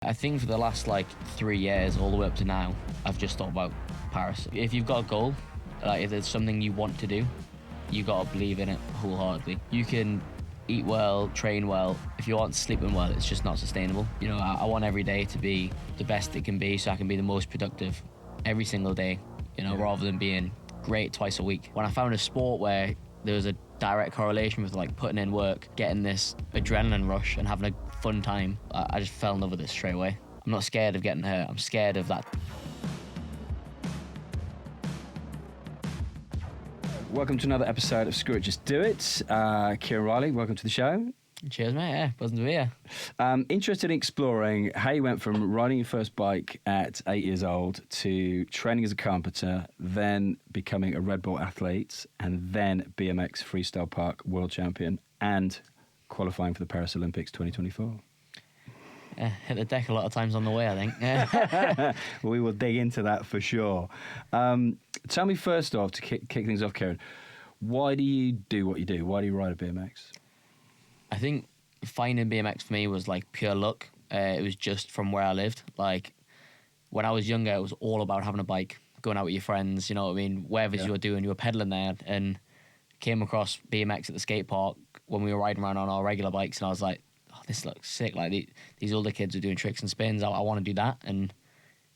I think for the last 3 years, all the way up to now, I've just thought about Paris. If you've got a goal, if there's something you want to do, you got to believe in it wholeheartedly. You can eat well, train well. If you aren't sleeping well, it's just not sustainable. I want every day to be the best it can be so I can be the most productive every single day, rather than being great twice a week. When I found a sport where there was a direct correlation with putting in work, getting this adrenaline rush and having a fun time, I just fell in love with it straight away. I'm not scared of getting hurt. I'm scared of that. Welcome to another episode of Screw It, Just Do It. Kieran Reilly, welcome to the show. Cheers, mate. Yeah, buzzing to be here. Interested in exploring how you went from riding your first bike at 8 years old to training as a carpenter, then becoming a Red Bull athlete, and then BMX Freestyle Park World Champion, and qualifying for the Paris Olympics 2024. Hit the deck a lot of times on the way, I think. We will dig into that for sure. Tell me first off, to kick things off, Kieran, why do you do what you do? Why do you ride a BMX? I think finding BMX for me was pure luck. It was just from where I lived. When I was younger, it was all about having a bike, going out with your friends, you know what I mean? Whatever you were doing, you were pedaling there, and came across BMX at the skate park when we were riding around on our regular bikes, and I was like, oh, this looks sick. These older kids are doing tricks and spins. I want to do that. And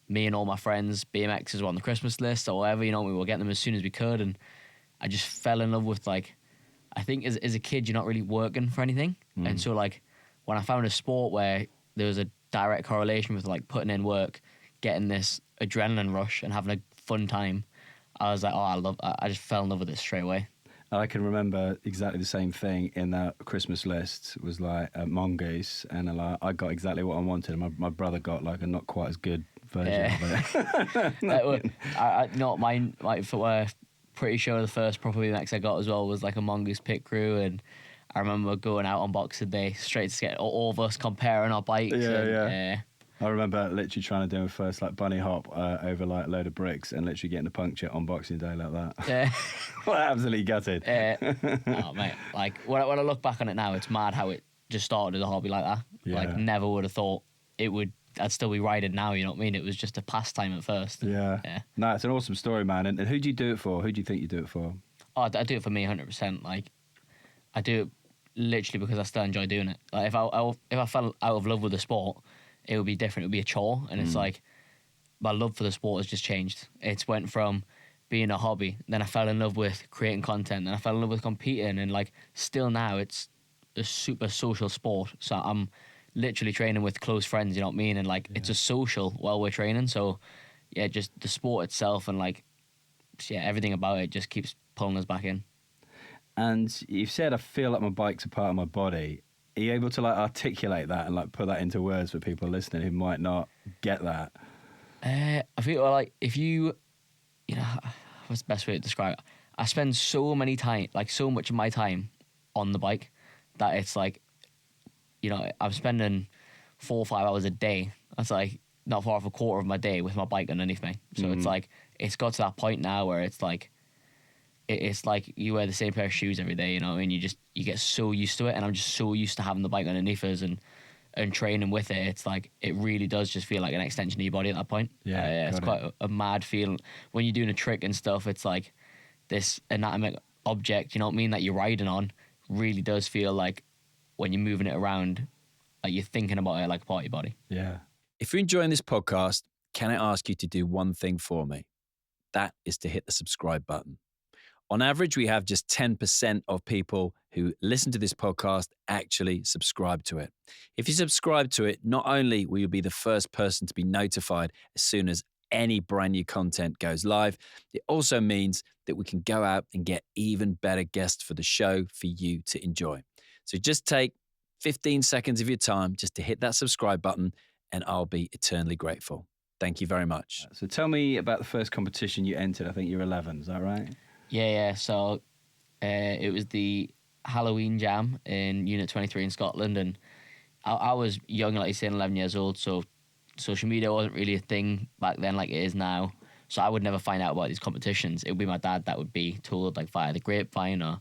me and all my friends, BMXs were on the Christmas list or whatever, we were getting them as soon as we could. And I just fell in love with, I think as a kid, you're not really working for anything. And so, when I found a sport where there was a direct correlation with, putting in work, getting this adrenaline rush and having a fun time, I was like, oh, I just fell in love with it straight away. I can remember exactly the same thing in that Christmas list was a mongoose, and I got exactly what I wanted. My brother got a not quite as good version of it. Not mine. Pretty sure the first proper BMX I got as well was a mongoose pit crew, and I remember going out on Boxing Day straight to skate, all of us comparing our bikes. Yeah. I remember literally trying to do a first bunny hop over a load of bricks and literally getting a puncture on Boxing Day like that. Yeah. Well, absolutely gutted. Oh, mate. When I look back on it now, it's mad how it just started as a hobby like that. Yeah. Never would have thought I'd still be riding now, you know what I mean? It was just a pastime at first. Yeah. No, it's an awesome story, man. And who do you do it for? Who do you think you do it for? Oh, I do it for me 100%. I do it literally because I still enjoy doing it. If I fell out of love with the sport, it would be different. It would be a chore. And it's my love for the sport has just changed. It's went from being a hobby, then I fell in love with creating content, then I fell in love with competing, and still now it's a super social sport. So I'm literally training with close friends, you know what I mean? And it's a social while we're training. So yeah, just the sport itself and everything about it just keeps pulling us back in. And you've said I feel like my bike's a part of my body. Are you able to articulate that and put that into words for people listening who might not get that? I feel if you what's the best way to describe it? I spend so much of my time on the bike that it's I'm spending 4 or 5 hours a day. That's not far off a quarter of my day with my bike underneath me. So it's got to that point now where it's it's you wear the same pair of shoes every day, you know, and you get so used to it. And I'm just so used to having the bike underneath us and training with it. It's it really does just feel like an extension of your body at that point. Yeah, it's quite a mad feeling when you're doing a trick and stuff. It's this anatomic object, you know what I mean, that you're riding on really does feel when you're moving it around, you're thinking about it like a part of your body. Yeah. If you're enjoying this podcast, can I ask you to do one thing for me? That is to hit the subscribe button. On average, we have just 10% of people who listen to this podcast actually subscribe to it. If you subscribe to it, not only will you be the first person to be notified as soon as any brand new content goes live, it also means that we can go out and get even better guests for the show for you to enjoy. So just take 15 seconds of your time just to hit that subscribe button, and I'll be eternally grateful. Thank you very much. So tell me about the first competition you entered. I think you're 11, is that right? Yeah. So it was the Halloween Jam in Unit 23 in Scotland, and I was young, like you said, 11 years old, so social media wasn't really a thing back then like it is now. So I would never find out about these competitions. It would be my dad that would be told via the grapevine, or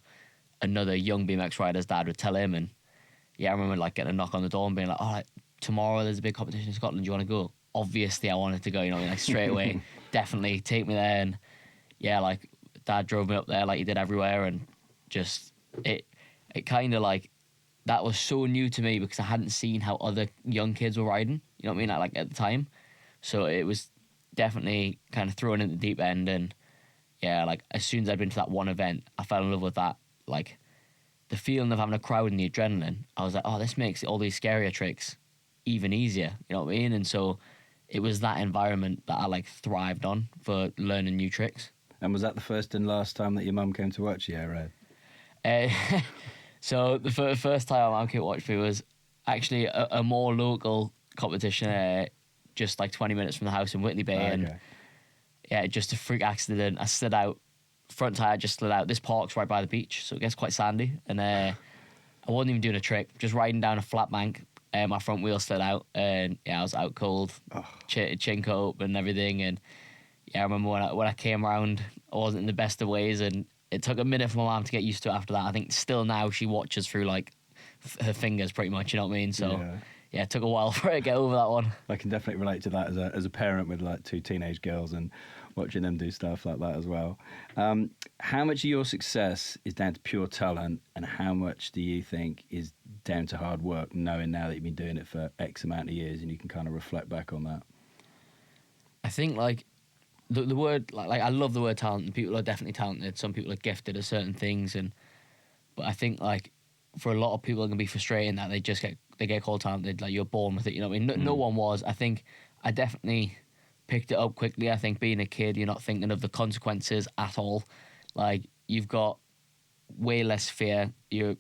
another young BMX rider's dad would tell him. And yeah, I remember getting a knock on the door and being tomorrow there's a big competition in Scotland, do you want to go? Obviously I wanted to go, you know what I mean? Like straight away, definitely take me there. And yeah, like Dad drove me up there like he did everywhere, and just it kind of like, that was so new to me because I hadn't seen how other young kids were riding, you know what I mean, like at the time. So it was definitely kind of thrown in the deep end. And yeah, like as soon as I'd been to that one event, I fell in love with that. Like the feeling of having a crowd and the adrenaline, I was like, oh, this makes all these scarier tricks even easier, you know what I mean? And so it was that environment that I like thrived on for learning new tricks. And was that the first and last time that your mum came to watch you, Red? So the first time my mum came to watch me was actually a more local competition, just like 20 minutes from the house in Whitley Bay. Okay. And yeah, just a freak accident. I slid out, front tire just slid out. This park's right by the beach, so it gets quite sandy. And I wasn't even doing a trick, just riding down a flat bank. My front wheel slid out, and yeah, I was out cold, chin coat and everything. And yeah, I remember when I came around, I wasn't in the best of ways, and it took a minute for my mom to get used to it after that. I think still now she watches through like her fingers pretty much, you know what I mean? So yeah, it took a while for her to get over that one. I can definitely relate to that as a parent with like 2 teenage girls and watching them do stuff like that as well. How much of your success is down to pure talent, and how much do you think is down to hard work, knowing now that you've been doing it for X amount of years and you can kind of reflect back on that? I think like the word, like I love the word talent, and people are definitely talented. Some people are gifted at certain things, but I think like for a lot of people it can be frustrating that they get called talented, like you're born with it, you know what I mean? No one was. I think I definitely picked it up quickly. I think being a kid, you're not thinking of the consequences at all. Like you've got way less fear. You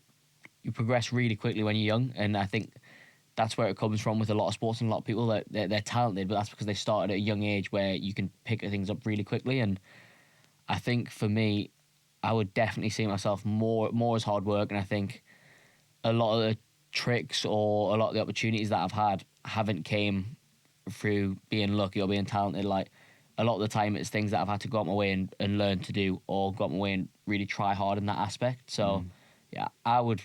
progress really quickly when you're young, and I think that's where it comes from with a lot of sports and a lot of people that they're talented, but that's because they started at a young age where you can pick things up really quickly. And I think for me, I would definitely see myself more as hard work, and I think a lot of the tricks or a lot of the opportunities that I've had haven't came through being lucky or being talented. Like a lot of the time it's things that I've had to go out my way and learn to do, or go out my way and really try hard in that aspect. So yeah, I would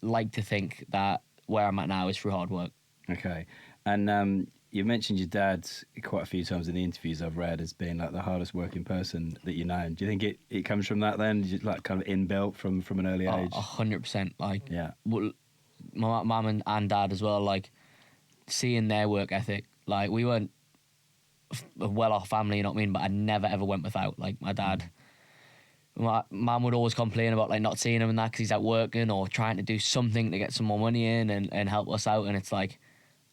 like to think that where I'm at now is through hard work. Okay. And you mentioned your dad quite a few times in the interviews I've read as being like the hardest working person that you know. Do you think it comes from that then? Is it like kind of inbuilt from an early age? 100%. Like, yeah. Well, my mum and dad as well, like seeing their work ethic. Like we weren't a well-off family, you know what I mean? But I never ever went without. Like my dad, my mum would always complain about like not seeing him and that because he's out working or trying to do something to get some more money in and help us out. And it's like,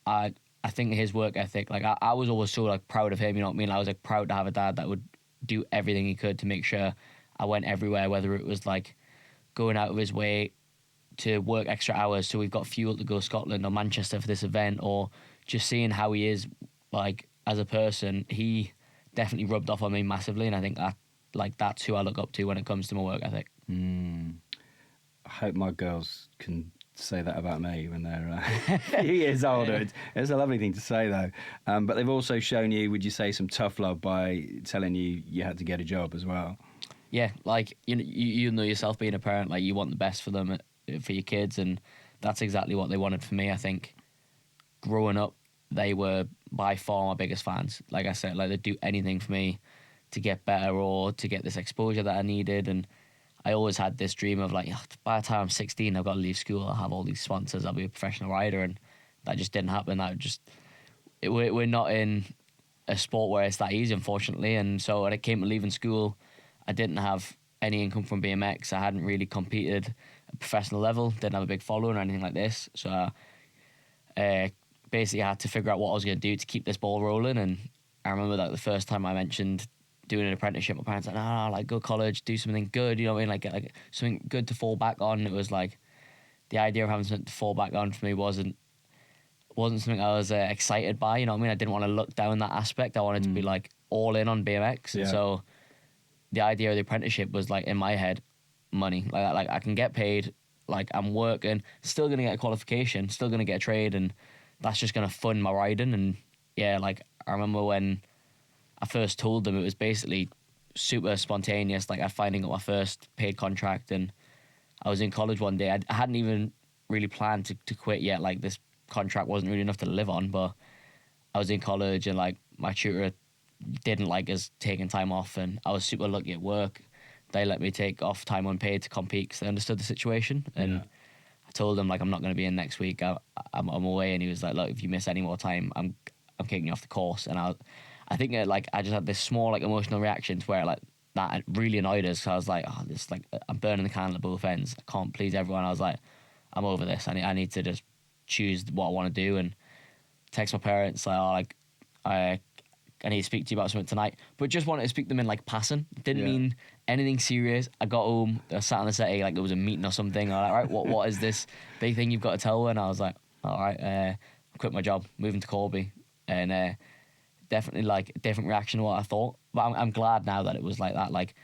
I think his work ethic, like I was always so like proud of him, you know what I mean? I was like proud to have a dad that would do everything he could to make sure I went everywhere, whether it was like going out of his way to work extra hours so we've got fuel to go to Scotland or Manchester for this event, or just seeing how he is like as a person. He definitely rubbed off on me massively, and I think that's who I look up to when it comes to my work ethic. I hope my girls can say that about me when they're a few years older. It's a lovely thing to say though. But they've also shown you, would you say, some tough love by telling you had to get a job as well? Yeah, like you know yourself being a parent, like you want the best for them, for your kids, and that's exactly what they wanted for me. I think growing up, they were by far my biggest fans. Like I said, like they'd do anything for me to get better or to get this exposure that I needed. And I always had this dream of like, by the time I'm 16, I've got to leave school, I'll have all these sponsors, I'll be a professional rider, and that just didn't happen. We're not in a sport where it's that easy, unfortunately. And so when it came to leaving school, I didn't have any income from BMX. I hadn't really competed at a professional level, didn't have a big following or anything like this. So basically I had to figure out what I was going to do to keep this ball rolling. And I remember that the first time I mentioned doing an apprenticeship, my parents were like, no, like go to college, do something good, you know what I mean? Like get like something good to fall back on. It was like the idea of having something to fall back on for me wasn't something I was excited by, you know what I mean? I didn't want to look down that aspect. I wanted to be like all in on BMX. Yeah. And so the idea of the apprenticeship was like in my head, money. Like I can get paid, like I'm working, still gonna get a qualification, still gonna get a trade, and that's just gonna fund my riding. And yeah, like I remember when I first told them, it was basically super spontaneous. Like I finally got my first paid contract, and I was in college one day. I hadn't even really planned to quit yet. Like this contract wasn't really enough to live on, but I was in college and like my tutor didn't like us taking time off, and I was super lucky at work. They let me take off time unpaid to compete because they understood the situation. And I told them like I'm not going to be in next week. I'm away, and he was like, look, if you miss any more time, I'm kicking you off the course. And I think like I just had this small like emotional reaction to where like that really annoyed us. So I was like, oh, this like I'm burning the candle at both ends. I can't please everyone. I was like, I'm over this. I need to just choose what I want to do, and text my parents like, oh, like I need to speak to you about something tonight, but just wanted to speak to them in like passing. Didn't mean anything serious. I got home, I sat on the settee like it was a meeting or something. I was like, right, what is this big thing you've got to tell her? And I was like, all right, I quit my job, moving to Corby, and definitely like a different reaction to what I thought. But I'm glad now that it was like that. Like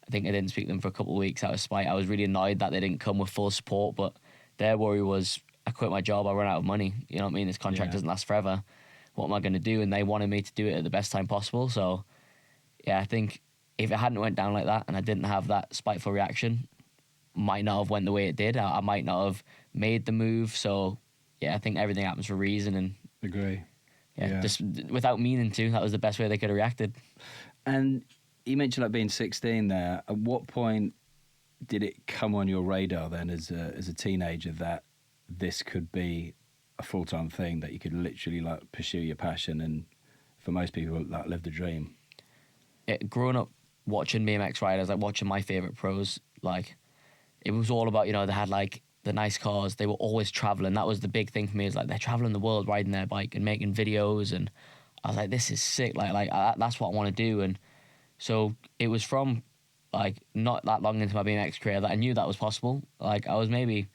I think I didn't speak to them for a couple of weeks out of spite. I was really annoyed that they didn't come with full support, but their worry was I quit my job, I run out of money. You know what I mean? This contract doesn't last forever. What am I going to do? And they wanted me to do it at the best time possible. So, yeah, I think if it hadn't went down like that and I didn't have that spiteful reaction, might not have went the way it did. I might not have made the move. So, yeah, I think everything happens for a reason. And Agree. Yeah, just without meaning to, that was the best way they could have reacted. And you mentioned like being 16 there. At what point did it come on your radar then as a teenager that this could be a full-time thing, that you could literally like pursue your passion and for most people like live the dream? Growing up watching BMX riders, like watching my favourite pros, like it was all about, you know, they had like the nice cars, they were always travelling. That was the big thing for me, is like they're travelling the world riding their bike and making videos, and I was like, this is sick, like that's what I want to do. And so it was from like not that long into my BMX career that I knew that was possible. Like I was maybe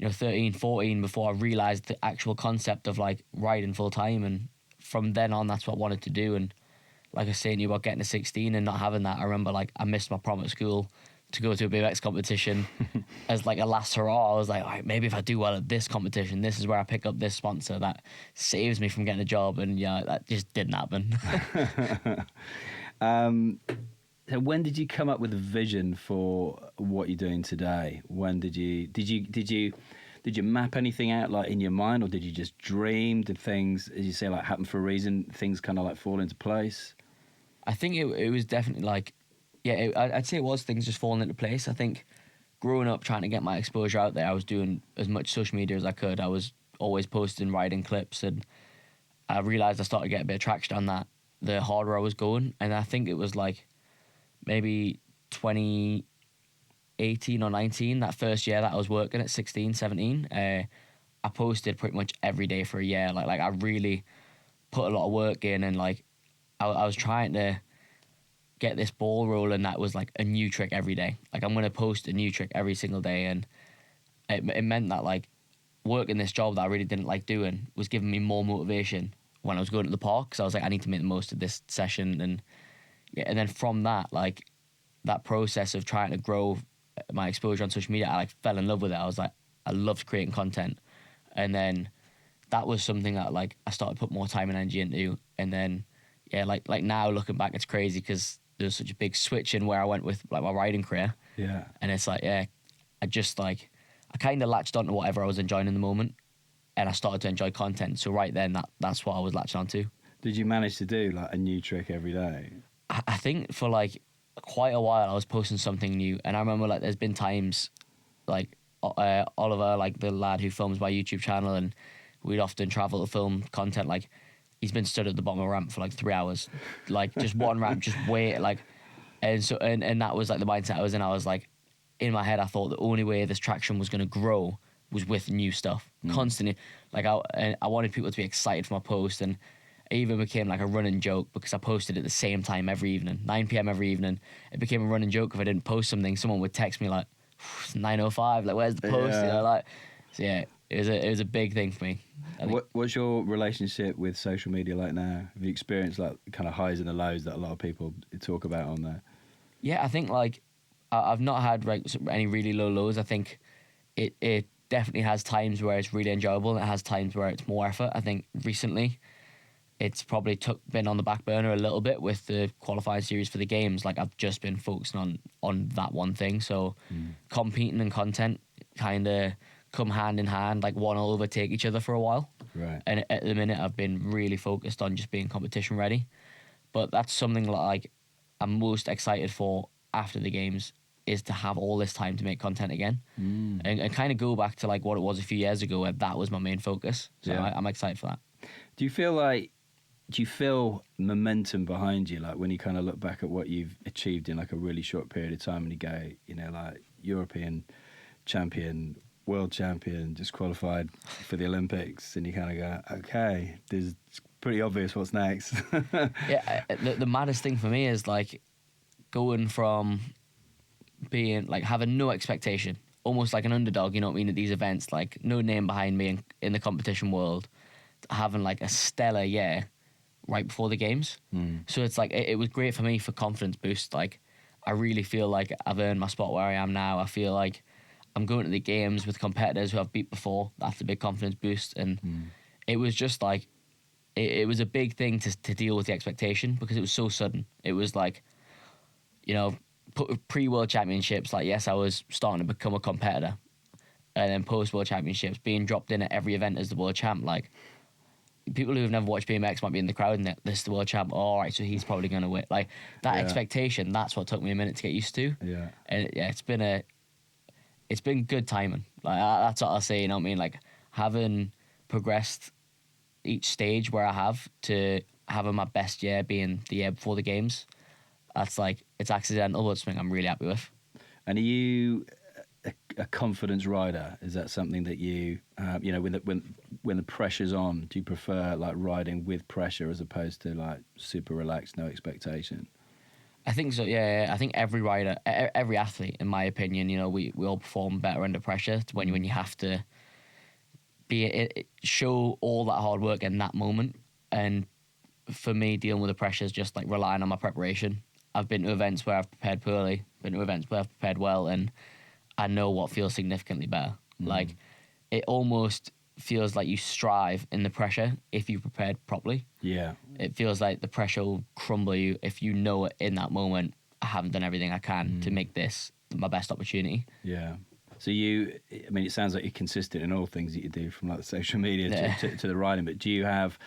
13, 14 before I realised the actual concept of like riding full time, and from then on that's what I wanted to do. And like I was saying to you about getting to 16 and not having that, I remember like I missed my prom at school to go to a BMX competition as like a last hurrah. I was like, all right, maybe if I do well at this competition, this is where I pick up this sponsor that saves me from getting a job. And yeah, that just didn't happen. So when did you come up with a vision for what you're doing today? When did you map anything out like in your mind, or did you just dream? Did things, as you say, like happen for a reason? Things kind of like fall into place. I think it was definitely like, I'd say it was things just falling into place. I think growing up trying to get my exposure out there, I was doing as much social media as I could. I was always posting riding clips, and I realised I started to get a bit of traction on that the harder I was going. And I think it was like maybe 2018 or 19, that first year that I was working at 16, 17, I posted pretty much every day for a year. Like I really put a lot of work in, and like I was trying to get this ball rolling that was like a new trick every day. Like I'm going to post a new trick every single day, and it meant that like working this job that I really didn't like doing was giving me more motivation when I was going to the park, because I was like, I need to make the most of this session. And then from that, like that process of trying to grow my exposure on social media, I like fell in love with it. I was like, I loved creating content, and then that was something that like I started to put more time and energy into. And then like now looking back, it's crazy because there's such a big switch in where I went with like my riding career. Yeah. And it's like, I just like, I kind of latched onto whatever I was enjoying in the moment, and I started to enjoy content. So right then, that's what I was latching onto. Did you manage to do like a new trick every day? I think for like quite a while I was posting something new, and I remember like there's been times like Oliver, like the lad who films my YouTube channel, and we'd often travel to film content. Like he's been stood at the bottom of a ramp for like 3 hours, like just one ramp, just wait, like, and so and that was like the mindset I was in. I was like, in my head, I thought the only way this traction was going to grow was with new stuff constantly. Like I wanted people to be excited for my post, and it even became like a running joke because I posted at the same time every evening, 9 p.m. every evening. It became a running joke if I didn't post something. Someone would text me like, it's 9:05, like where's the post? Yeah. You know, like, so yeah, it was a big thing for me. What's your relationship with social media like now? Have you experienced like kind of highs and the lows that a lot of people talk about on there? Yeah, I think like I've not had like any really low lows. I think it definitely has times where it's really enjoyable, and it has times where it's more effort. I think recently it's probably been on the back burner a little bit with the qualifying series for the games. Like I've just been focusing on that one thing. So competing and content kind of come hand in hand, like one will overtake each other for a while. Right. And at the minute, I've been really focused on just being competition ready. But that's something like I'm most excited for after the games, is to have all this time to make content again, and kind of go back to like what it was a few years ago, where that was my main focus. So Yeah. I'm excited for that. Do you feel momentum behind you, like when you kind of look back at what you've achieved in like a really short period of time, and you go, you know, like European champion, world champion, just qualified for the Olympics, and you kind of go, okay, it's pretty obvious what's next. Yeah, the maddest thing for me is like going from being like having no expectation, almost like an underdog, you know what I mean, at these events, like no name behind me in the competition world, having like a stellar year right before the games. So it's like it was great for me for confidence boost. Like I really feel like I've earned my spot where I am now. I feel like I'm going to the games with competitors who I've beat before. That's a big confidence boost. And it was just like it was a big thing to deal with the expectation, because it was so sudden. It was like, you know, pre-World Championships, like, yes, I was starting to become a competitor. And then post-World Championships, being dropped in at every event as the world champ, like, people who have never watched BMX might be in the crowd and this is the world champ. Oh, all right, so he's probably going to win. Like, that expectation, that's what took me a minute to get used to. Yeah. And yeah, it's been good timing. Like, that's what I'll say, you know what I mean? Like, having progressed each stage where I have to having my best year being the year before the games, that's like, it's accidental, but it's something I'm really happy with. And are you a confidence rider? Is that something that you, you know, when the pressure's on, do you prefer like riding with pressure as opposed to like super relaxed, no expectation? I think so, yeah. I think every rider, every athlete, in my opinion, you know, we all perform better under pressure when you have to show all that hard work in that moment. And for me, dealing with the pressure is just like relying on my preparation. I've been to events where I've prepared poorly, been to events where I've prepared well, and I know what feels significantly better. Like, it almost feels like you strive in the pressure if you prepared properly. Yeah. It feels like the pressure will crumble you if you know it in that moment, I haven't done everything I can to make this my best opportunity. Yeah. So I mean, it sounds like you're consistent in all things that you do, from like the social media to the riding, but do you have,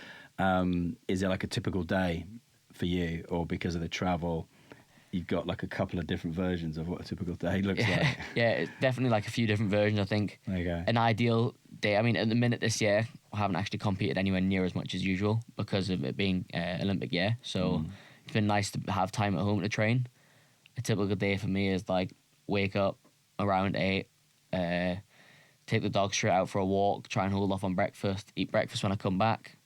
is it like a typical day for you, or because of the travel, you've got like a couple of different versions of what a typical day looks like? Yeah, it's definitely like a few different versions, I think. There you go. An ideal day, I mean, at the minute this year, I haven't actually competed anywhere near as much as usual because of it being Olympic year. So it's been nice to have time at home to train. A typical day for me is like wake up around 8, take the dog straight out for a walk, try and hold off on breakfast, eat breakfast when I come back,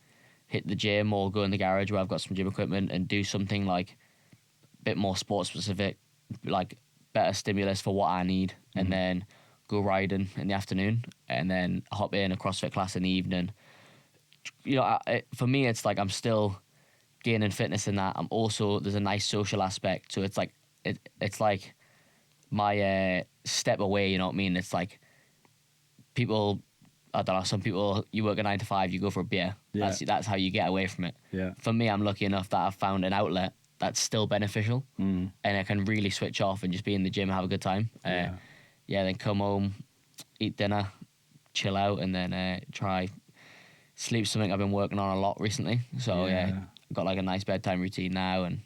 hit the gym or go in the garage where I've got some gym equipment and do something like a bit more sports specific, like better stimulus for what I need, and then go riding in the afternoon, and then hop in a CrossFit class in the evening. You know, for me, it's like I'm still gaining fitness in that. I'm also, there's a nice social aspect, so it's like it's like my step away. You know what I mean? It's like people, I don't know, some people, you work a 9 to 5, you go for a beer. Yeah. That's how you get away from it. Yeah. For me, I'm lucky enough that I've found an outlet that's still beneficial, and I can really switch off and just be in the gym and have a good time. Then come home, eat dinner, chill out, and then try sleep, something I've been working on a lot recently. So I've got like a nice bedtime routine now, and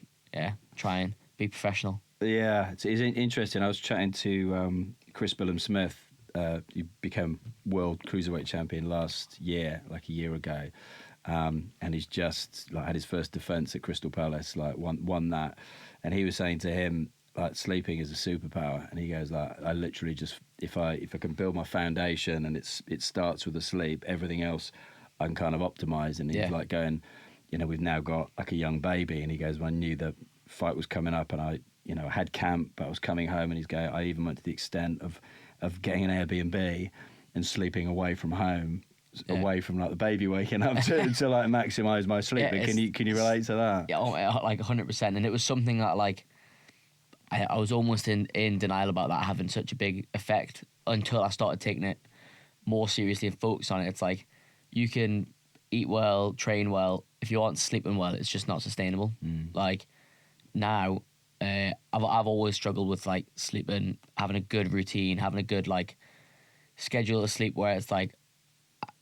try and be professional. Yeah, it's interesting. I was chatting to Chris Billum-Smith. He became world cruiserweight champion last year, like a year ago. And he's just like had his first defence at Crystal Palace, like won that. And he was saying to him, like, sleeping is a superpower. And he goes, like, I literally just, if I can build my foundation and it starts with the sleep, everything else I can kind of optimise. And he's like going, you know, we've now got like a young baby. And he goes, well, I knew the fight was coming up, and I had camp, but I was coming home. And he's going, I even went to the extent of getting an Airbnb and sleeping away from home, away from like the baby waking up to like maximise my sleep. Can you relate to that? Yeah, like 100%. And it was something that like I was almost in denial about that having such a big effect until I started taking it more seriously and focus on it. It's like you can eat well, train well, if you aren't sleeping well, it's just not sustainable. Like now, I've always struggled with like sleeping, having a good routine, having a good like schedule a sleep where it's like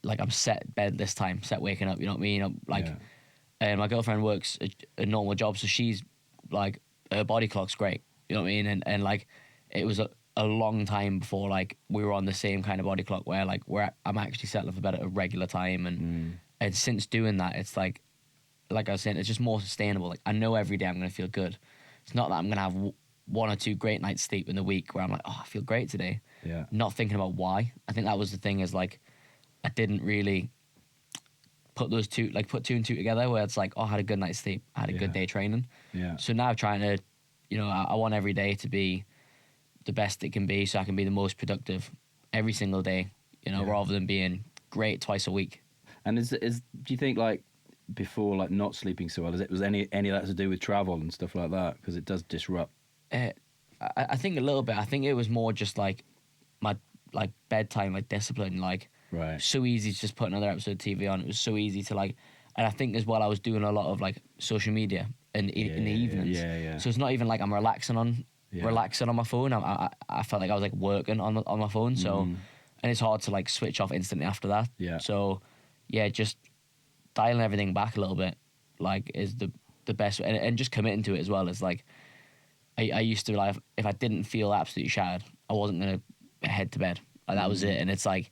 I'm set bed this time, set waking up. You know what I mean? And my girlfriend works a normal job, so she's like her body clock's great. You know what I mean? And like it was a long time before like we were on the same kind of body clock where like I'm actually settling for bed at a regular time, and since doing that, it's like I was saying, it's just more sustainable. Like I know every day I'm gonna feel good. It's not that I'm gonna have one or two great nights sleep in the week where I'm like, oh, I feel great today. Yeah. Not thinking about why. I think that was the thing, is like I didn't really put two and two together where it's like, oh, I had a good night's sleep, I had a good day training. Yeah. So now I'm trying to, I want every day to be the best it can be, so I can be the most productive every single day, rather than being great twice a week. And do you think like before, like not sleeping so well, was any of that to do with travel and stuff like that? Because it does disrupt. I think a little bit. I think it was more just like my like bedtime, like discipline, like right. So easy to just put another episode of TV on. It was so easy to like, and I think as well I was doing a lot of like social media in the evenings. Yeah. So it's not even like I'm relaxing on my phone. I felt like I was like working on my phone. So and it's hard to like switch off instantly after that. Yeah. So yeah, just dialing everything back a little bit like is the best, and just committing to it as well. Is like I used to, like, if I didn't feel absolutely shattered, I wasn't gonna head to bed. Like that was it. And it's like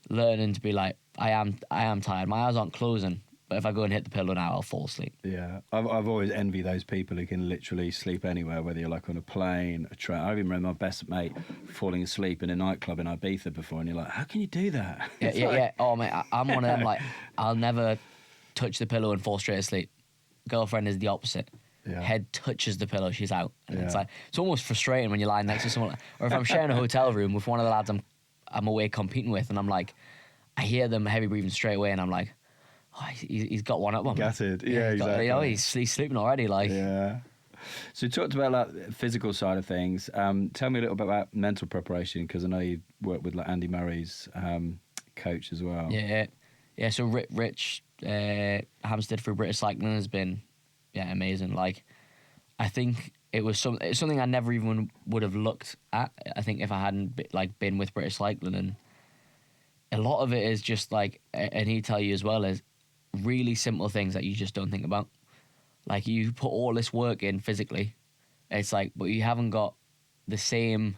learning to be like, I am tired. My eyes aren't closing, but if I go and hit the pillow now, I'll fall asleep. Yeah, I've always envied those people who can literally sleep anywhere, whether you're like on a plane, a train. I even remember my best mate falling asleep in a nightclub in Ibiza before, and you're like, how can you do that? Yeah. Oh mate, I'm one of them. Like I'll never touch the pillow and fall straight asleep. Girlfriend is the opposite. Yeah. Head touches the pillow, she's out. And it's like, it's almost frustrating when you're lying next to someone. Or if I'm sharing a hotel room with one of the lads I'm away competing with, and I'm like, I hear them heavy breathing straight away, and I'm like, oh, he's got one up on me. Gutted. Yeah, exactly. He's sleeping already. Like, yeah. So you talked about like the physical side of things. Tell me a little bit about mental preparation, because I know you worked with like Andy Murray's coach as well. Yeah. So Rich Hampstead for British Cycling has been amazing. Like, I think it's something I never even would have looked at. I think if I hadn't been with British Cycling, and a lot of it is just like, and he'd tell you as well, is really simple things that you just don't think about. Like, you put all this work in physically, it's like, but you haven't got the same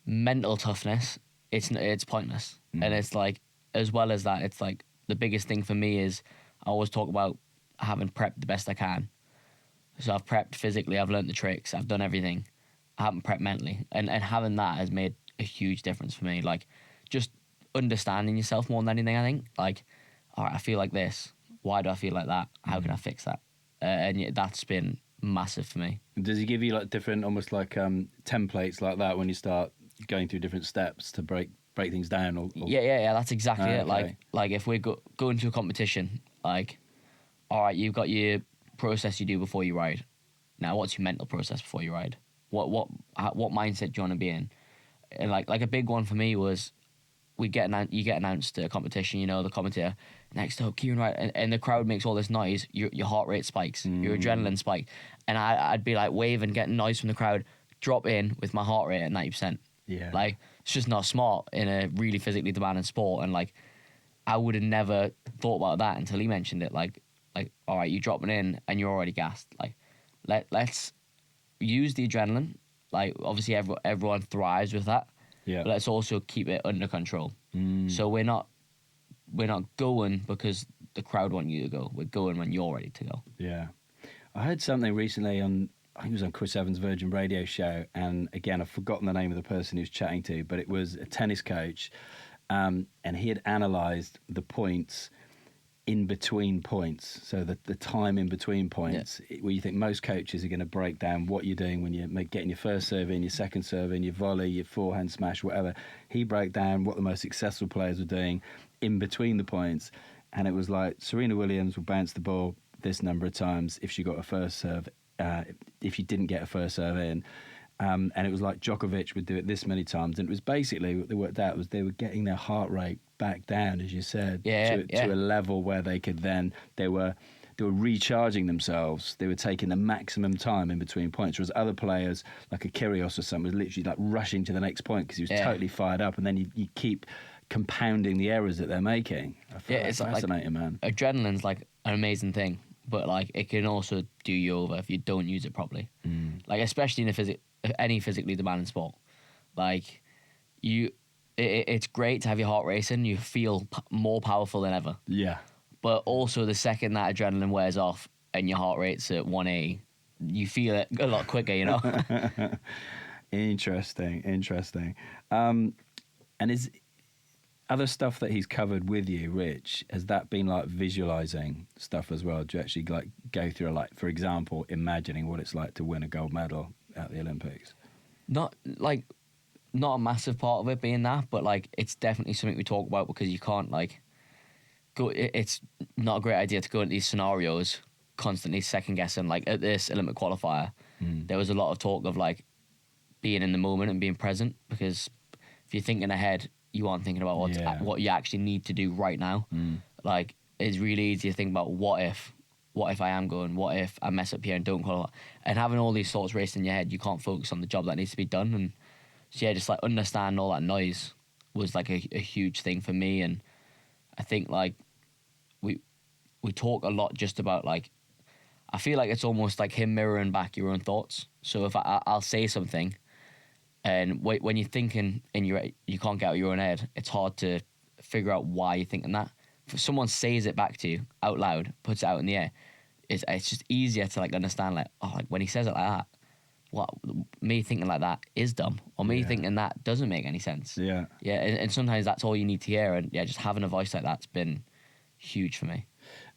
mental toughness. It's pointless. And it's like, as well as that, it's like the biggest thing for me is I always talk about having prepped the best I can. So I've prepped physically, I've learnt the tricks, I've done everything. I haven't prepped mentally. And having that has made a huge difference for me. Like, just understanding yourself more than anything, I think. Like, all right, I feel like this. Why do I feel like that? How can I fix that? And that's been massive for me. Does he give you like different, almost like templates like that when you start going through different steps to break things down? Or... Yeah, that's exactly it. Okay. Like if we go into a competition, like, all right, you've got your process you do before you ride. Now, what's your mental process before you ride? What mindset do you want to be in? And like a big one for me was, you get announced at a competition, the commentator, next up, Kieran Reilly, and the crowd makes all this noise, your heart rate spikes, your adrenaline spike, and I'd be like waving, getting noise from the crowd, drop in with my heart rate at 90%. Yeah. Like, it's just not smart in a really physically demanding sport, and like, I would have never thought about that until he mentioned it. Like, all right, you're dropping in and you're already gassed. Like, let's use the adrenaline. Like, obviously everyone thrives with that. Yeah. But let's also keep it under control. So we're not going because the crowd want you to go. We're going when you're ready to go. Yeah. I heard something recently on, I think it was on Chris Evans' Virgin Radio show, and again, I've forgotten the name of the person he was chatting to, but it was a tennis coach, and he had analysed the points in between points, so the time in between points, where you think most coaches are going to break down what you're doing when you're getting your first serve in, your second serve in, your volley, your forehand smash, whatever. He broke down what the most successful players were doing in between the points, and it was like Serena Williams will bounce the ball this number of times if she got a first serve, if you didn't get a first serve in. And it was like Djokovic would do it this many times. And it was basically, what they worked out was they were getting their heart rate back down, as you said, to a level where they could then, they were they were recharging themselves. They were taking the maximum time in between points, whereas other players, like a Kyrgios or something, was literally like rushing to the next point because he was totally fired up, and then you keep compounding the errors that they're making. I find that it's fascinating, man. Adrenaline's like an amazing thing, but like it can also do you over if you don't use it properly. Like especially in any physically demanding sport, like it's great to have your heart racing. You feel more powerful than ever. Yeah. But also the second that adrenaline wears off and your heart rate's at 180, you feel it a lot quicker, you know. Interesting. And is other stuff that he's covered with you, Rich, has that been like visualizing stuff as well? Do you actually like go through, like, for example, imagining what it's like to win a gold medal at the Olympics? Not a massive part of it being that, but like it's definitely something we talk about because you can't like go. It's not a great idea to go into these scenarios constantly second guessing. Like at this Olympic qualifier, there was a lot of talk of like being in the moment and being present, because if you're thinking ahead, you aren't thinking about what you actually need to do right now. Like it's really easy to think about what if I am going, what if I mess up here and don't qualify, and having all these thoughts racing in your head, you can't focus on the job that needs to be done. And so yeah, just like understanding all that noise was like a huge thing for me. And I think like we talk a lot just about like, I feel like it's almost like him mirroring back your own thoughts. So if I'll say something, and when you're thinking you can't get out of your own head, it's hard to figure out why you're thinking that. If someone says it back to you out loud, puts it out in the air, it's just easier to like understand, like, oh, like when he says it like that, what me thinking like that is dumb, or me thinking that doesn't make any sense. And sometimes that's all you need to hear. And just having a voice like that's been huge for me.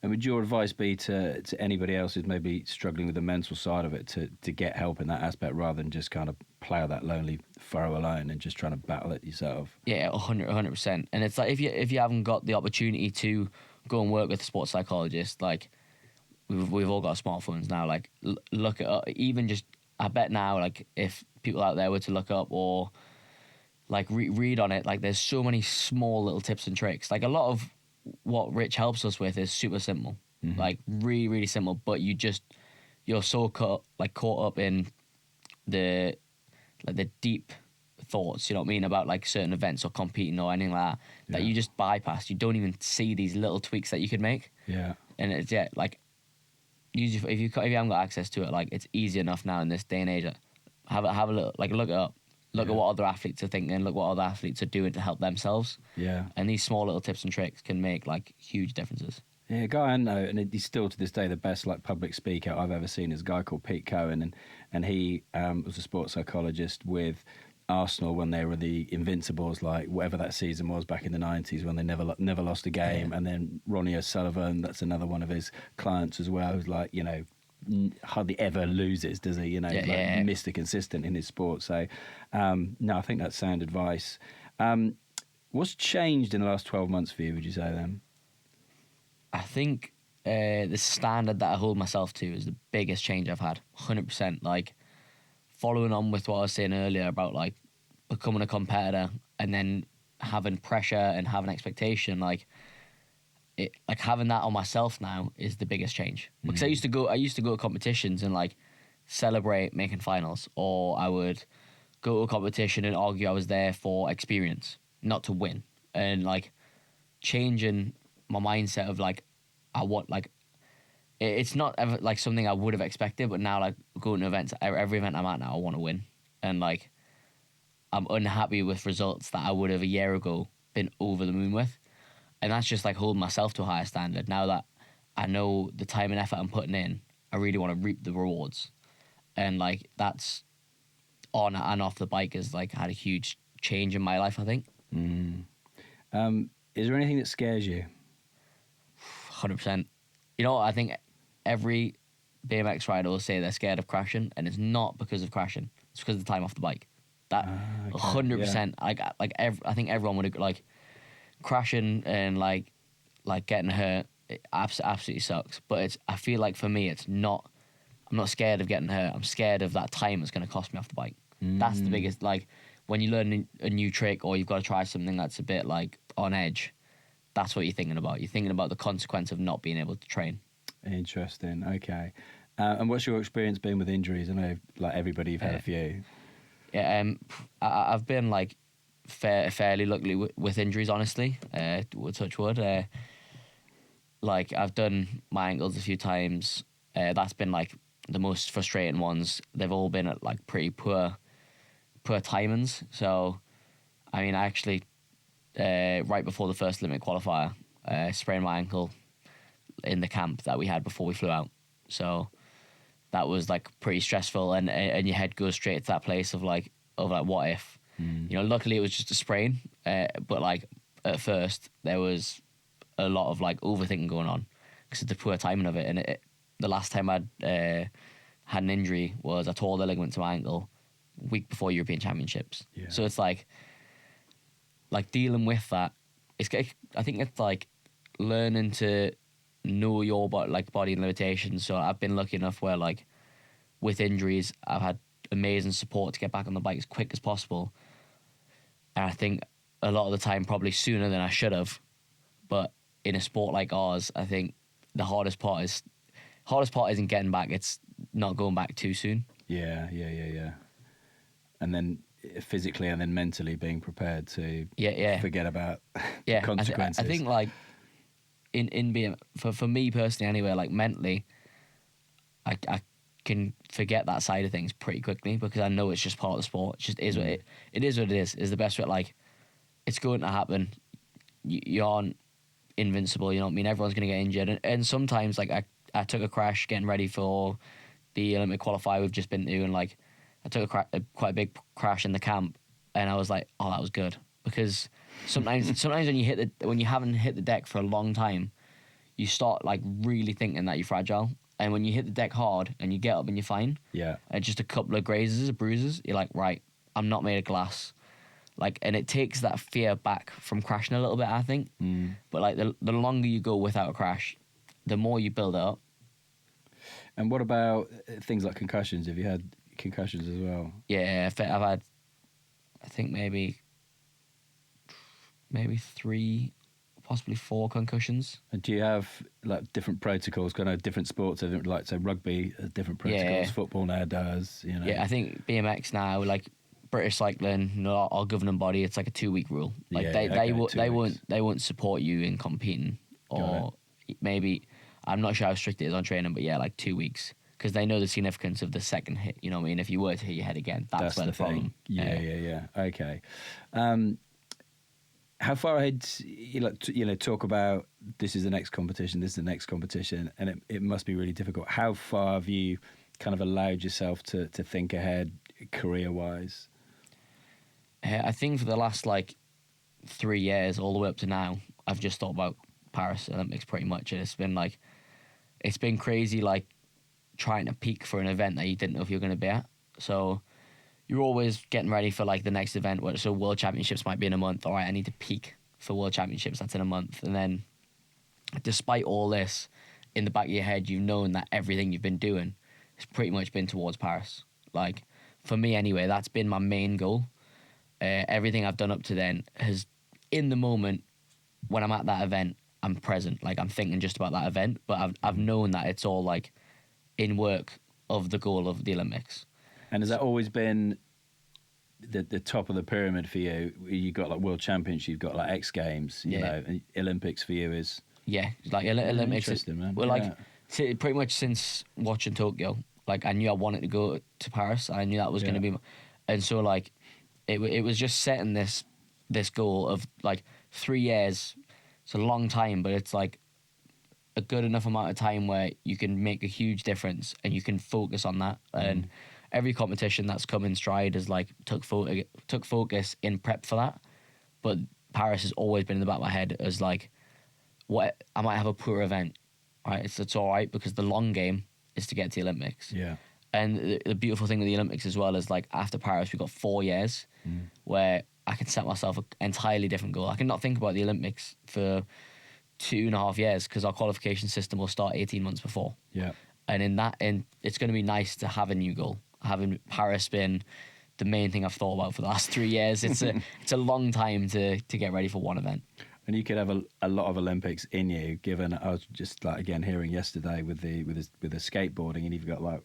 And would your advice be to anybody else who's maybe struggling with the mental side of it to get help in that aspect, rather than just kind of plough that lonely furrow alone and just trying to battle it yourself? Yeah, 100%. And it's like if you haven't got the opportunity to go and work with a sports psychologist, like we've all got smartphones now. Like look at even just, I bet now, like if people out there were to look up or like read on it, like there's so many small little tips and tricks. Like a lot of what Rich helps us with is super simple, like really, really simple. But you're so caught up in the deep thoughts, you know what I mean, about like certain events or competing or anything like that, that you just bypass. You don't even see these little tweaks that you could make. Yeah. And it's like if you haven't got access to it, like it's easy enough now in this day and age. Have a look, like look it up. Look at what other athletes are thinking, look what other athletes are doing to help themselves. Yeah. And these small little tips and tricks can make like huge differences. Yeah, a guy I know, and he's still to this day the best like public speaker I've ever seen, is a guy called Pete Cohen, and he was a sports psychologist with Arsenal when they were the Invincibles, like whatever that season was back in the 90s, when they never lost a game. And then Ronnie O'Sullivan, that's another one of his clients as well, who's like, you know, hardly ever loses, does he? You know, Mr. Consistent in his sport. So, no, I think that's sound advice. What's changed in the last 12 months for you, would you say then? I think the standard that I hold myself to is the biggest change I've had, 100%. Like, following on with what I was saying earlier about, like, becoming a competitor and then having pressure and having expectation, like having that on myself now is the biggest change. Because I used to go to competitions and like celebrate making finals, or I would go to a competition and argue I was there for experience, not to win. And like changing my mindset of like I want, like, it's not ever like something I would have expected, but now like going to events, every event I'm at now, I want to win. And like I'm unhappy with results that I would have a year ago been over the moon with. And that's just like holding myself to a higher standard. Now that I know the time and effort I'm putting in, I really want to reap the rewards. And like that's on and off the bike has like had a huge change in my life, I think. Is there anything that scares you? 100%. You know, I think every BMX rider will say they're scared of crashing, and it's not because of crashing. It's because of the time off the bike. That 100%. Yeah. I think everyone would agree, like crashing and like getting hurt. It absolutely sucks. But I feel like for me, it's not. I'm not scared of getting hurt. I'm scared of that time it's going to cost me off the bike. That's the biggest. Like when you learn a new trick or you've got to try something that's a bit like on edge. That's what you're thinking about. You're thinking about the consequence of not being able to train. Interesting. Okay. And what's your experience been with injuries? I know, like everybody, you've had a few. Yeah, I've been like fairly lucky with injuries, honestly. Touch wood. Like I've done my ankles a few times. That's been like the most frustrating ones. They've all been at like pretty poor timings. So, I mean, I actually right before the first limit qualifier, sprained my ankle in the camp that we had before we flew out. So that was like pretty stressful, and your head goes straight to that place of like what if. You know, luckily it was just a sprain, but like at first there was a lot of like overthinking going on because of the poor timing of it. And the last time I'd had an injury was I tore the ligament to my ankle week before European Championships. Yeah. So it's like dealing with that. I think it's like learning to know your body and limitations. So I've been lucky enough where like with injuries I've had amazing support to get back on the bike as quick as possible. And I think a lot of the time probably sooner than I should have. But in a sport like ours, I think the hardest part isn't getting back, it's not going back too soon. Yeah. And then physically and then mentally being prepared to forget about the consequences. I think like in being for me personally anyway, like mentally, I can forget that side of things pretty quickly because I know it's just part of the sport. It just is what it is. What it is the best way. Like it's going to happen. You aren't invincible. You know what I mean? Everyone's going to get injured, and sometimes like I took a crash getting ready for the Olympic qualifier we've just been to, and like I took quite a big crash in the camp, and I was like, oh, that was good, because sometimes when you haven't hit the deck for a long time, you start like really thinking that you're fragile, and when you hit the deck hard and you get up and you're fine, and just a couple of grazes or bruises, you're like, right, I'm not made of glass. Like, and it takes that fear back from crashing a little bit, I think. But like the longer you go without a crash, the more you build it up. And what about things like concussions? Have you had concussions as well? Yeah, I've had, I think maybe 3, possibly 4 concussions. And do you have like different protocols? Because I know different sports have, like, say rugby has different protocols. Yeah. Football now does. You know. Yeah, I think BMX now, like British cycling, you know, our governing body, it's like a 2-week rule. Like they won't support you in competing, or maybe, I'm not sure how strict it is on training, but yeah, like 2 weeks, because they know the significance of the second hit. You know what I mean? If you were to hit your head again, that's where the problem. Yeah. Okay. How far ahead, talk about this is the next competition, and it must be really difficult. How far have you kind of allowed yourself to think ahead career-wise? I think for the last like 3 years, all the way up to now, I've just thought about Paris Olympics pretty much, and it's been crazy, like trying to peak for an event that you didn't know if you were going to be at. So you're always getting ready for like the next event. So World Championships might be in a month. All right, I need to peak for World Championships. That's in a month. And then, despite all this, in the back of your head, you've known that everything you've been doing has pretty much been towards Paris. Like for me, anyway, that's been my main goal. Everything I've done up to then has, in the moment when I'm at that event, I'm present. Like I'm thinking just about that event, but I've known that it's all like in work of the goal of the Olympics. And has that always been the top of the pyramid for you? You got like World Championships, you've got like X Games, you know, and Olympics for you is like Olympics. Interesting, man. Well, like pretty much since watching Tokyo, like I knew I wanted to go to Paris. I knew that was going to be, and so like it was just setting this goal of like 3 years. It's a long time, but it's like a good enough amount of time where you can make a huge difference and you can focus on that. And every competition that's come in stride has like took focus in prep for that. But Paris has always been in the back of my head as like, what, I might have a poor event, right? It's all right, because the long game is to get to the Olympics. Yeah. And the beautiful thing with the Olympics as well is like after Paris, we've got 4 years where I can set myself an entirely different goal. I can not think about the Olympics for 2.5 years because our qualification system will start 18 months before. Yeah. And it's going to be nice to have a new goal. Having Paris been the main thing I've thought about for the last 3 years, it's a long time to get ready for one event. And you could have a lot of Olympics in you. Given I was just like again hearing yesterday with the skateboarding, and you've got like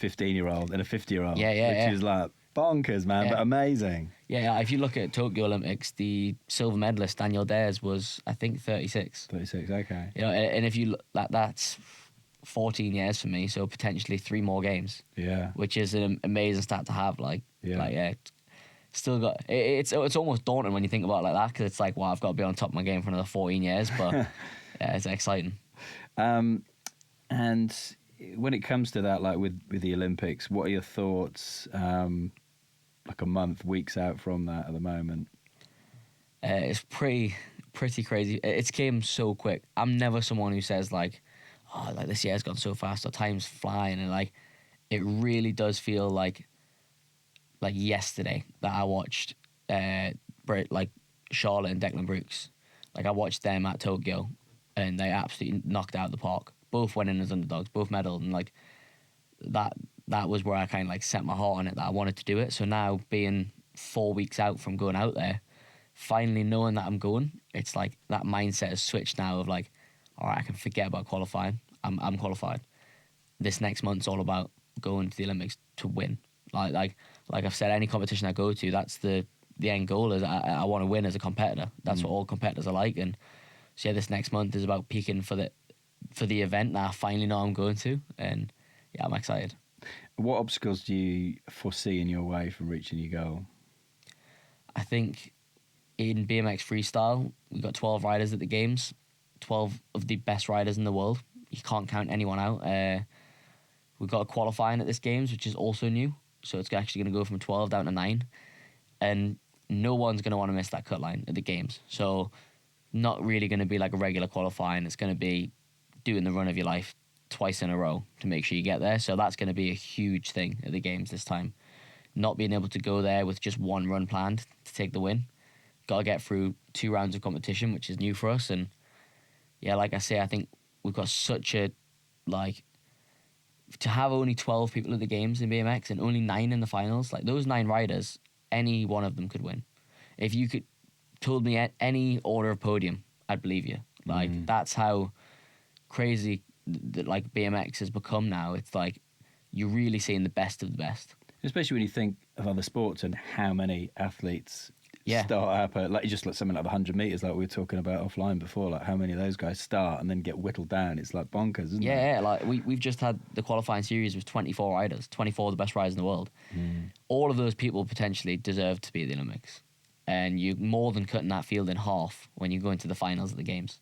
15-year-old and a 50-year-old, which is like bonkers, man, but amazing. Yeah, if you look at Tokyo Olympics, the silver medalist Daniel Dares was, I think, 36. 36, okay. You know, and if you look, that's 14 years for me, so potentially 3 more games. Yeah, which is an amazing stat to have. Still got it's almost daunting when you think about it like that, because it's like, wow, I've got to be on top of my game for another 14 years. But yeah, it's exciting. And when it comes to that, like with the Olympics, what are your thoughts? Like a month, weeks out from that at the moment. It's pretty crazy. It's came so quick. I'm never someone who says like, oh, like this year's gone so fast, or time's flying, and like it really does feel like yesterday that I watched like Charlotte and Declan Brooks. Like I watched them at Tokyo, and they absolutely knocked out the park. Both went in as underdogs, both medaled, and like that was where I kind of like set my heart on it, that I wanted to do it. So now, being 4 weeks out from going out there, finally knowing that I'm going, it's like that mindset has switched now of like, all right, I can forget about qualifying. I'm qualified. This next month's all about going to the Olympics to win. Like I've said, any competition I go to, that's the end goal. Is I want to win as a competitor. That's what all competitors are like. And so yeah, this next month is about peaking for the event that I finally know I'm going to. And yeah, I'm excited. What obstacles do you foresee in your way from reaching your goal? I think in BMX Freestyle, we've got 12 riders at the games, 12 of the best riders in the world. You can't count anyone out. We've got a qualifying at this games, which is also new. So it's actually going to go from 12 down to 9. And no one's going to want to miss that cut line at the games. So not really going to be like a regular qualifying. It's going to be doing the run of your life twice in a row to make sure you get there. So that's going to be a huge thing at the games this time. Not being able to go there with just one run planned to take the win. Got to get through 2 rounds of competition, which is new for us. And yeah, like I say, I think we've got such a, like, to have only 12 people at the games in BMX and only 9 in the finals, like those 9 riders, any one of them could win. If you could told me at any order of podium, I'd believe you. Like that's how crazy like BMX has become now. It's like you're really seeing the best of the best. Especially when you think of other sports and how many athletes start up at, like, just like something like 100 meters, like we were talking about offline before, like how many of those guys start and then get whittled down. It's like bonkers, isn't it? Yeah, like we've just had the qualifying series with 24 riders, 24 of the best riders in the world. All of those people potentially deserve to be at the Olympics. And you're more than cutting that field in half when you go into the finals of the games.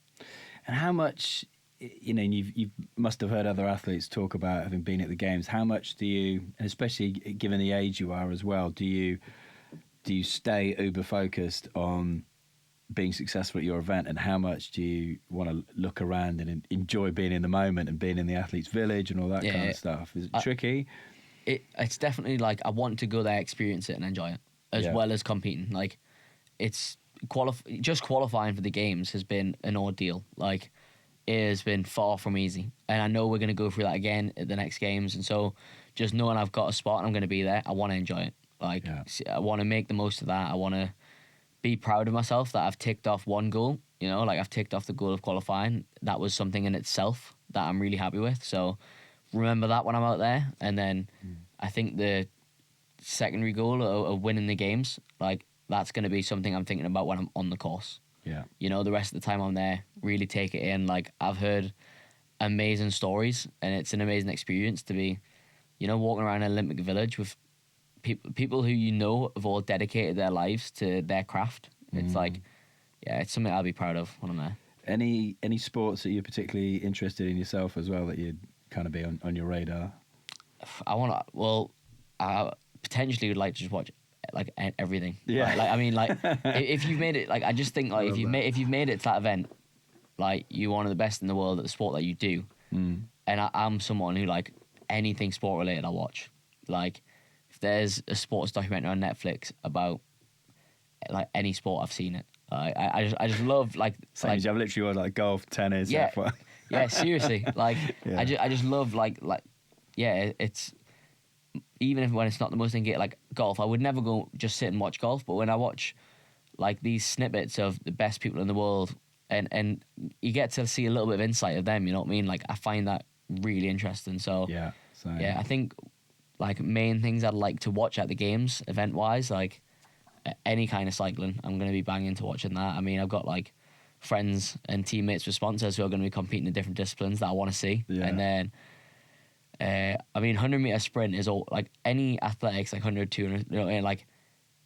And how much, you know, you must have heard other athletes talk about having been at the games. How much do you, and especially given the age you are as well, do you stay uber focused on being successful at your event, and how much do you want to look around and enjoy being in the moment and being in the athletes' village and all that kind of stuff? Is it tricky? It's definitely like I want to go there, experience it, and enjoy it as well as competing. Like it's just qualifying for the games has been an ordeal. Like it has been far from easy, and I know we're going to go through that again at the next games. And so, just knowing I've got a spot and I'm going to be there, I want to enjoy it. Like I want to make the most of that. I want to be proud of myself that I've ticked off one goal. You know, like I've ticked off the goal of qualifying. That was something in itself that I'm really happy with. So remember that when I'm out there, and then I think the secondary goal of winning the games, like that's going to be something I'm thinking about when I'm on the course. Yeah. You know, the rest of the time I'm there, really take it in. Like I've heard amazing stories, and it's an amazing experience to be, you know, walking around an Olympic village with people who you know have all dedicated their lives to their craft. It's like, yeah, it's something I'll be proud of when I'm there. Any sports that you're particularly interested in yourself as well that you'd kind of be on your radar? I potentially would like to just watch like everything. Yeah. Like I mean, like if you've made it, like I just think like if you've made it to that event, like you're one of the best in the world at the sport that you do. And I'm someone who, like, anything sport related I watch. Like if there's a sports documentary on Netflix about like any sport, I've seen it. I just love like. Same as you have literally like golf, tennis. Yeah, F1. yeah, seriously. Like I just love like yeah. It's even if when it's not the most engaging, like golf. I would never go just sit and watch golf, but when I watch like these snippets of the best people in the world, and you get to see a little bit of insight of them. You know what I mean? Like I find that really interesting. So Yeah. So yeah, I think like main things I'd like to watch at the games event wise, like any kind of cycling, I'm going to be banging to watching that. I mean, I've got like friends and teammates with sponsors who are going to be competing in different disciplines that I want to see. Yeah. And then, I mean, 100-meter sprint is all like any athletics, like 100, 200, you know, and like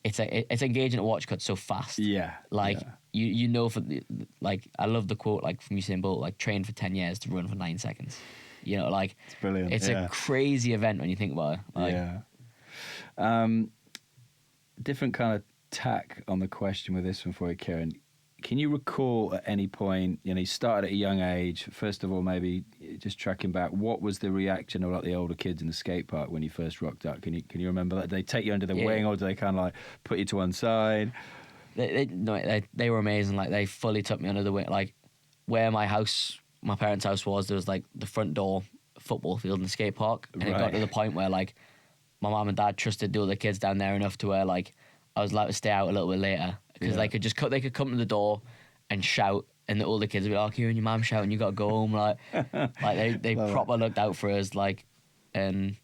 it's engaging to watch because it's so fast. Yeah. Like yeah. you know, for the, like I love the quote like from Usain Bolt, like train for 10 years to run for 9 seconds. You know, like It's brilliant. It's a crazy event when you think about it. Like, yeah. Different kind of tack on the question with this one for you, Kieran. Can you recall at any point, you know, you started at a young age, first of all, maybe just tracking back, what was the reaction of like the older kids in the skate park when you first rocked up? Can you remember that? Did they take you under the wing, or did they kind of like put you to one side? They were amazing. Like they fully took me under the wing. Like where my parents' house was, there was like the front door football field in the skate park, and it got to the point where like my mum and dad trusted the other kids down there enough to where like I was allowed to stay out a little bit later because they could come to the door and shout, and the older kids would be like, "Oh, Kieran, your mum shouting, you got to go home." Like they proper looked out for us. Like, and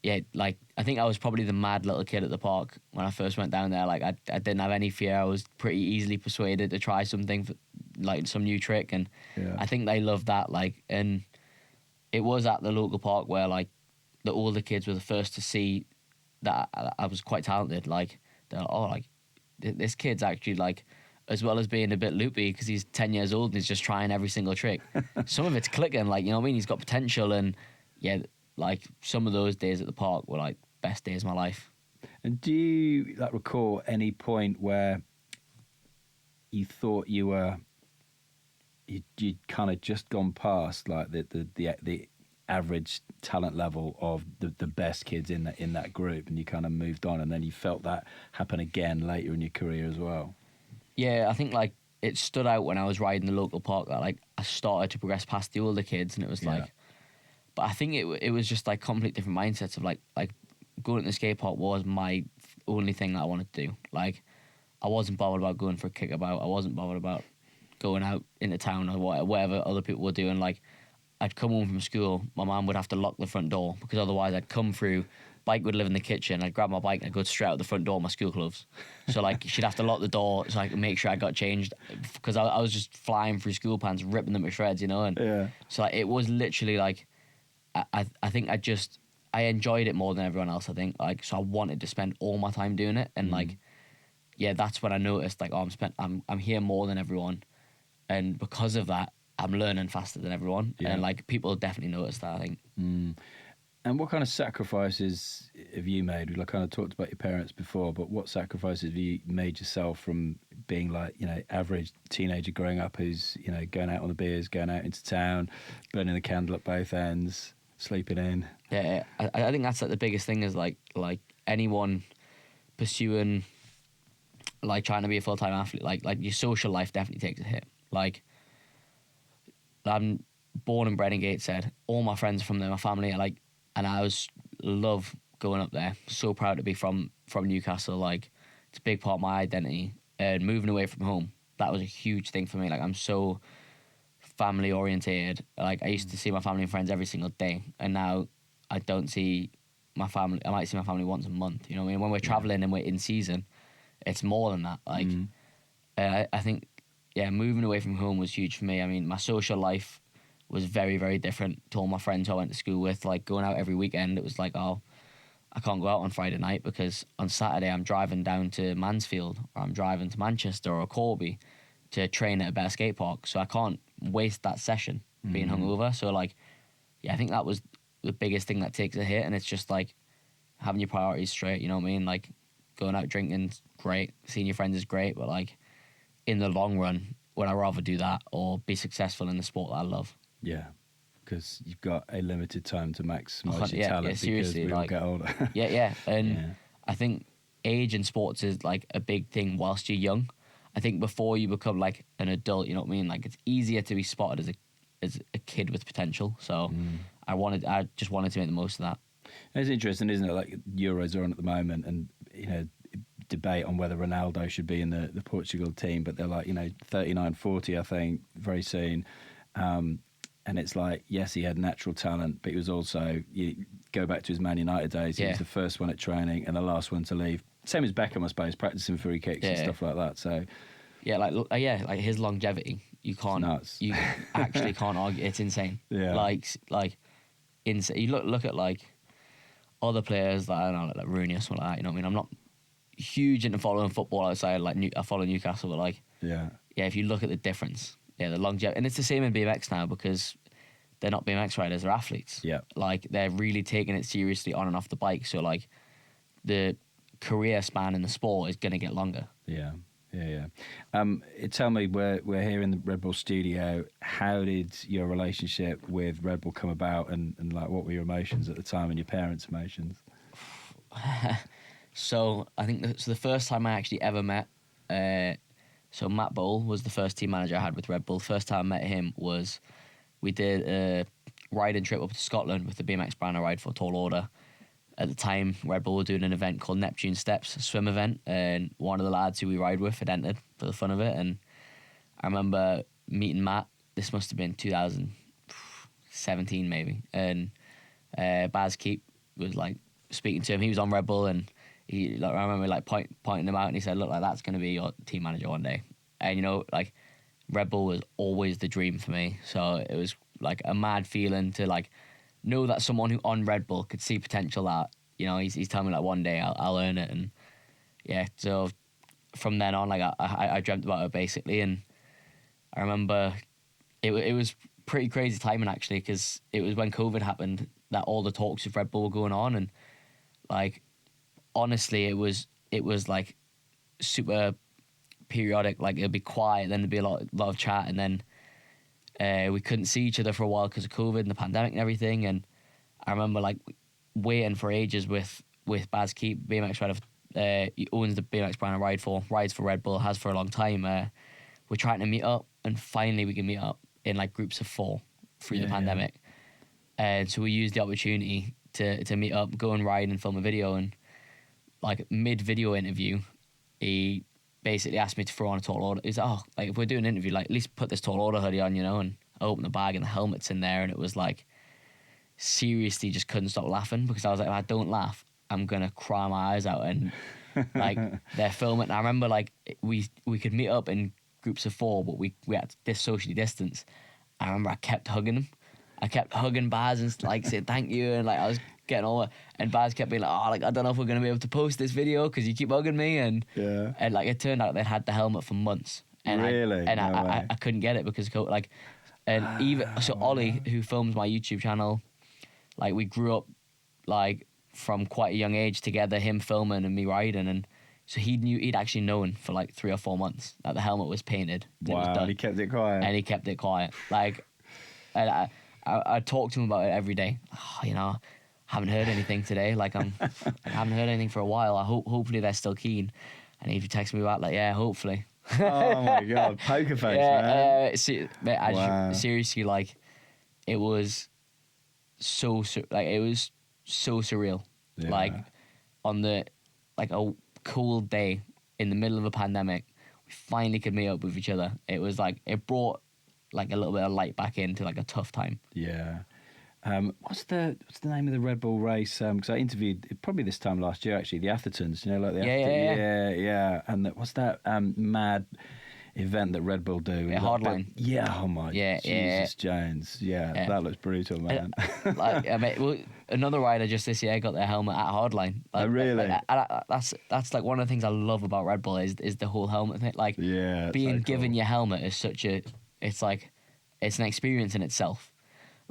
yeah, like I think I was probably the mad little kid at the park when I first went down there. Like I didn't have any fear. I was pretty easily persuaded to try something, like some new trick, and I think they loved that. Like, and it was at the local park where like the older kids were the first to see that I was quite talented. Like, they're like, oh, like this kid's actually like, as well as being a bit loopy because he's 10 years old and he's just trying every single trick. Some of it's clicking, like, you know what I mean? He's got potential, and yeah, like some of those days at the park were like best days of my life. And do you like recall any point where you thought you'd kind of just gone past like the average talent level of the best kids in that group, and you kind of moved on, and then you felt that happen again later in your career as well? Yeah, I think like it stood out when I was riding the local park that like I started to progress past the older kids, and it was like, but I think it was just like complete different mindsets of like going to the skate park was my only thing that I wanted to do. Like I wasn't bothered about going for a kickabout. I wasn't bothered about going out into town or whatever other people were doing. Like I'd come home from school, my mum would have to lock the front door because otherwise I'd come through, bike would live in the kitchen, I'd grab my bike and I'd go straight out the front door in my school clothes. So like she'd have to lock the door so I could make sure I got changed because I was just flying through school pants, ripping them to shreds, you know? And so like, it was literally like, I think I enjoyed it more than everyone else, I think. Like, so I wanted to spend all my time doing it. And like, yeah, that's when I noticed like, oh, I'm here more than everyone. And because of that, I'm learning faster than everyone. And like, people definitely noticed that, I think. And what kind of sacrifices have you made? We kind of talked about your parents before, but what sacrifices have you made yourself from being like, you know, average teenager growing up who's, you know, going out on the beers, going out into town, burning the candle at both ends, sleeping in? Yeah, I think that's like the biggest thing is like anyone pursuing, like trying to be a full-time athlete, like your social life definitely takes a hit. Like, I'm born and bred in Gateshead. All my friends from there, my family are like, and I love going up there. So proud to be from Newcastle. Like, it's a big part of my identity. And moving away from home, that was a huge thing for me. Like, I'm so family orientated. Like, I used to see my family and friends every single day, and now I don't see my family. I might see my family once a month. You know what I mean? When we're traveling and we're in season, it's more than that. Like, I think, yeah, moving away from home was huge for me. I mean, my social life was very, very different to all my friends who I went to school with. Like, going out every weekend, it was like, oh, I can't go out on Friday night because on Saturday I'm driving down to Mansfield, or I'm driving to Manchester or Corby to train at a better skate park. So I can't waste that session being hungover. So, like, yeah, I think that was the biggest thing that takes a hit. And it's just like having your priorities straight, you know what I mean? Like, going out drinking, great. Seeing your friends is great. But, like, in the long run, would I rather do that or be successful in the sport that I love? Yeah, because you've got a limited time to maximise your talent because we all get older. And I think age in sports is like a big thing whilst you're young. I think before you become like an adult, you know what I mean? Like, it's easier to be spotted as a kid with potential. So I just wanted to make the most of that. It's interesting, isn't it? Like, Euros are on at the moment, and you know, debate on whether Ronaldo should be in the Portugal team, but they're like, 39, 40, I think, very soon. And it's like, yes, he had natural talent, but he was also, you go back to his Man United days, he was the first one at training and the last one to leave. Same as Beckham, I suppose, practicing free kicks and stuff like that. So, like his longevity, you actually can't argue. It's insane. Yeah. Insane. You look at like other players that I don't know, like Rooney or something like that. You know what I mean? I'm not huge into following football outside. Like I follow Newcastle, but like if you look at the difference. Yeah, the longevity. And it's the same in BMX now because they're not BMX riders, they're athletes. Yeah. Like, they're really taking it seriously on and off the bike. So, like, the career span in the sport is going to get longer. Yeah. Tell me, we're here in the Red Bull studio. How did your relationship with Red Bull come about and like, what were your emotions at the time and your parents' emotions? So, I think the first time I actually ever met... So Matt Bull was the first team manager I had with Red Bull. First time I met him was we did a riding trip up to Scotland with the BMX brand I ride for, Tall Order. At the time, Red Bull were doing an event called Neptune Steps, a swim event, and one of the lads who we ride with had entered for the fun of it. And I remember meeting Matt. This must have been 2017 maybe. And Baz Keep was like speaking to him. He was on Red Bull and I remember pointing him out, and he said, "Look, like that's going to be your team manager one day." And like Red Bull was always the dream for me. So it was like a mad feeling to like know that someone who on Red Bull could see potential that he's telling me like one day I'll earn it. And so from then on, like I dreamt about it basically. And I remember it was pretty crazy timing actually, because it was when COVID happened that all the talks with Red Bull were going on, and like. Honestly, it was like super periodic. Like it'd be quiet, then there'd be a lot of chat, and then we couldn't see each other for a while because of COVID and the pandemic and everything. And I remember like waiting for ages with Baz Keep, BMX rider. He owns the BMX brand I ride for, rides for Red Bull, has for a long time. We're trying to meet up, and finally we can meet up in like groups of 4 through the pandemic. And so we used the opportunity to meet up, go and ride and film a video. And like mid-video interview, he basically asked me to throw on a Tall Order. He's like, if we're doing an interview, like at least put this Tall Order hoodie on, and I opened the bag and the helmet's in there, and it was like, seriously just couldn't stop laughing, because I was like, if I don't laugh, I'm gonna cry my eyes out. And like they're filming, and I remember like we could meet up in groups of 4, but we had to socially distance. I remember I kept hugging him. I kept hugging Baz and like saying thank you, and like I was getting over, and Baz kept being like, I don't know if we're gonna be able to post this video because you keep hugging me. And like it turned out they'd had the helmet for months, and really, I couldn't get it because like, and even so Ollie, who films my YouTube channel, like we grew up like from quite a young age together, him filming and me riding, and so he'd actually known for like 3 or 4 months that the helmet was painted. Wow, it was done, and he kept it quiet. And he kept it quiet. Like, and I talk to him about it every day. Haven't heard anything today. Like I haven't heard anything for a while. Hopefully they're still keen. And he texts me back like, yeah, hopefully. Oh my god, poker face, man. Wow. Seriously, like it was so surreal. Yeah. Like on a cool day in the middle of a pandemic, we finally could meet up with each other. It was like it brought like a little bit of light back into like a tough time. Yeah. What's the name of the Red Bull race? Because I interviewed probably this time last year actually, the Athertons. Like the yeah. And what's that mad event that Red Bull do? Hardline. Oh my Jesus Jones. Yeah, that looks brutal, man. Another rider just this year got their helmet at Hardline. Like, really? That's like one of the things I love about Red Bull is the whole helmet thing. Like being given your helmet is it's an experience in itself.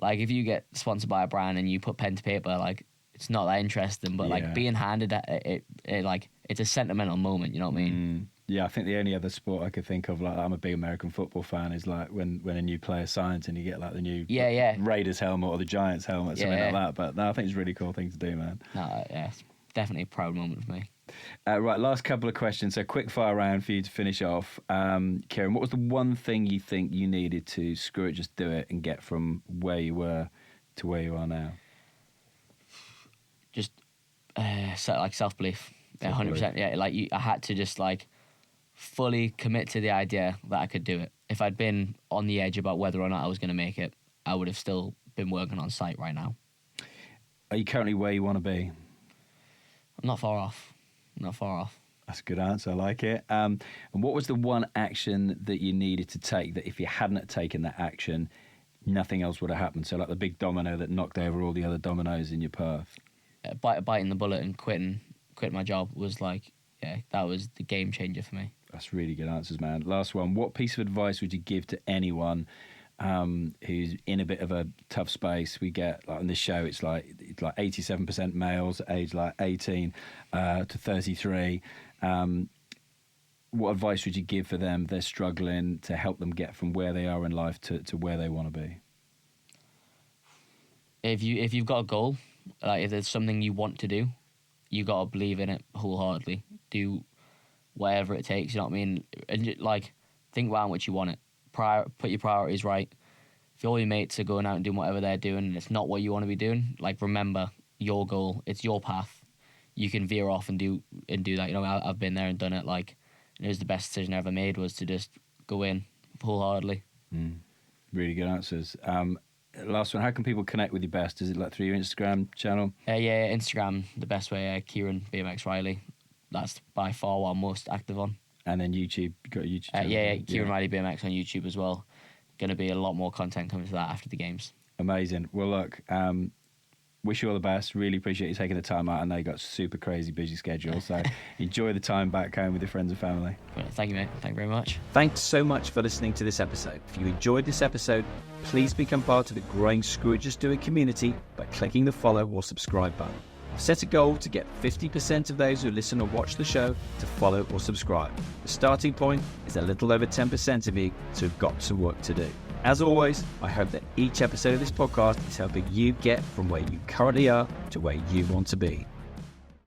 Like if you get sponsored by a brand and you put pen to paper, like it's not that interesting. But like being handed it like it's a sentimental moment. You know what I mean? Yeah, I think the only other sport I could think of, like I'm a big American football fan, is like when a new player signs and you get like the new Raiders helmet or the Giants helmet, something like that. But no, I think it's a really cool thing to do, man. No, it's definitely a proud moment for me. Right, last couple of questions. So quick fire round for you to finish off. Kieran, what was the one thing you think you needed to screw it, just do it and get from where you were to where you are now? Just like self-belief. Yeah, 100%. Yeah, like I had to just like fully commit to the idea that I could do it. If I'd been on the edge about whether or not I was going to make it, I would have still been working on site right now. Are you currently where you want to be? I'm not far off. Not far off. That's a good answer. I like it. And what was the one action that you needed to take that if you hadn't taken that action, nothing else would have happened? So like the big domino that knocked over all the other dominoes in your path. Biting the bullet and quitting my job was like, yeah, that was the game changer for me. That's really good answers, man. Last one. What piece of advice would you give to anyone who's in a bit of a tough space? We get like on this show, it's like 87% males, age like 18 to 33. What advice would you give for them? They're struggling to help them get from where they are in life to where they want to be. If you've got a goal, like if there's something you want to do, you got to believe in it wholeheartedly. Do whatever it takes. You know what I mean? And like think about how much you want it. Put your priorities right. If all your mates are going out and doing whatever they're doing and it's not what you want to be doing, like remember your goal. It's your path. You can veer off and do that. You know, I've been there and done it. Like it was the best decision I ever made was to just go in wholeheartedly. Really good answers. Last one. How can people connect with you best? Is it like through your Instagram channel? Yeah, Instagram the best way. Kieran BMX Reilly. That's by far what I'm most active on. And then YouTube. You got a YouTube channel? Kieran Reilly BMX on YouTube as well. Going to be a lot more content coming to that after the games. Amazing. Well, look, wish you all the best. Really appreciate you taking the time out. I know you got super crazy busy schedule, so enjoy the time back home with your friends and family. Thank you, mate. Thank you very much. Thanks so much for listening to this episode. If you enjoyed this episode, please become part of the growing Screw It Just Do It community by clicking the follow or subscribe button. I've set a goal to get 50% of those who listen or watch the show to follow or subscribe. The starting point is a little over 10% of you, so we've got some work to do. As always, I hope that each episode of this podcast is helping you get from where you currently are to where you want to be.